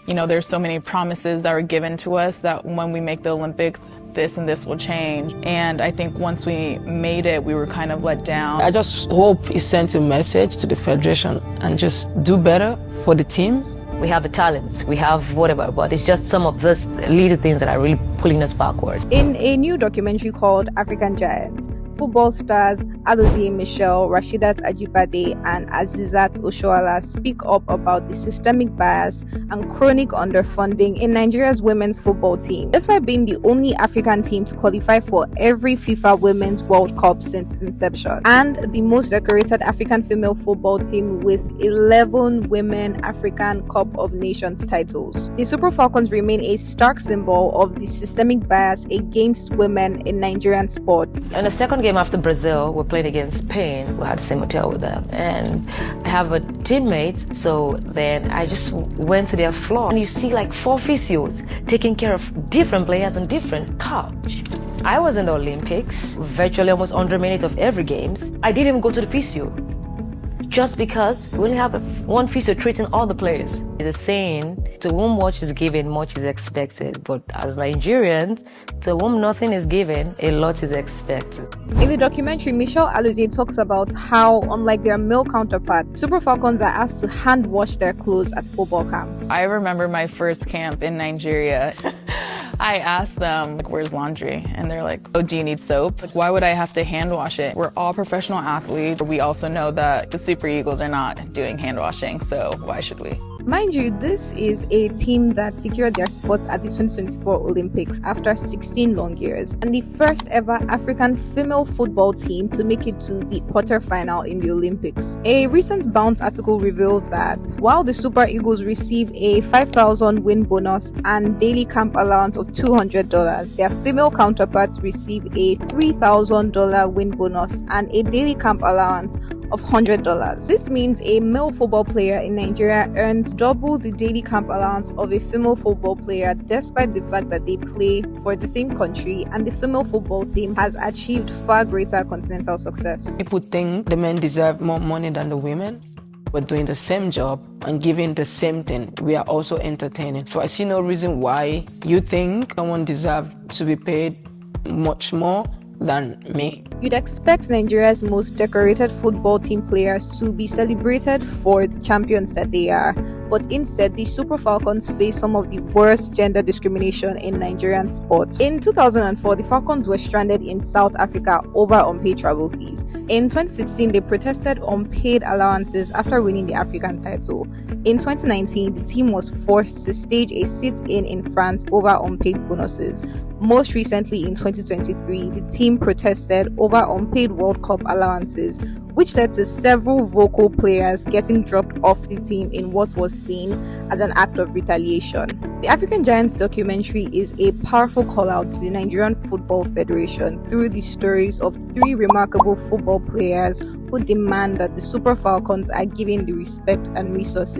You know, there's so many promises that were given to us that when we make the Olympics, this and this will change. And I think once we made it, we were kind of let down. I just hope it sends a message to the Federation and just do better for the team. We have the talents, we have whatever, but it's just some of these little things that are really pulling us backward. In a new documentary called African Giants, football stars Alozie Michelle, Rasheedat Ajibade, and Azizat Oshoala speak up about the systemic bias and chronic underfunding in Nigeria's women's football team. Despite being the only African team to qualify for every FIFA Women's World Cup since its inception, and the most decorated African female football team with 11 Women African Cup of Nations titles, the Super Falcons remain a stark symbol of the systemic bias against women in Nigerian sports. In the second game after Brazil, we're playing against Spain. We had the same hotel with them, and I have a teammate, so then I just went to their floor, and you see like 4 physios taking care of different players on different couch. I was in the Olympics, virtually almost 100 minutes of every games. I didn't even go to the physio, just because we only have one physio treating all the players. It's a saying, to whom much is given, much is expected. But as Nigerians, to whom nothing is given, a lot is expected. In the documentary, Michelle Alozie talks about how, unlike their male counterparts, Super Falcons are asked to hand wash their clothes at football camps. I remember my first camp in Nigeria. I asked them, like, where's laundry? And they're like, oh, do you need soap? Like, why would I have to hand wash it? We're all professional athletes. We also know that the Super Eagles are not doing hand washing, so why should we? Mind you, this is a team that secured their spots at the 2024 Olympics after 16 long years, and the first ever African female football team to make it to the quarterfinal in the Olympics. A recent Bounce article revealed that while the Super Eagles receive a 5,000 win bonus and daily camp allowance of $200, their female counterparts receive a $3,000 win bonus and a daily camp allowance of $100. This means a male football player in Nigeria earns double the daily camp allowance of a female football player, despite the fact that they play for the same country and the female football team has achieved far greater continental success. People think the men deserve more money than the women. We're doing the same job and giving the same thing. We are also entertaining. So I see no reason why you think someone deserves to be paid much more than me. You'd expect Nigeria's most decorated football team players to be celebrated for the champions that they are, but instead the Super Falcons face some of the worst gender discrimination in Nigerian sports. In 2004, the Falcons were stranded in South Africa over unpaid travel fees. In 2016, they protested unpaid allowances after winning the African title. In 2019, the team was forced to stage a sit-in in France over unpaid bonuses. Most recently, in 2023, the team protested over unpaid World Cup allowances, which led to several vocal players getting dropped off the team in what was seen as an act of retaliation. The African Giants documentary is a powerful call out to the Nigerian Football Federation through the stories of 3 remarkable football players who demand that the Super Falcons are given the respect and resources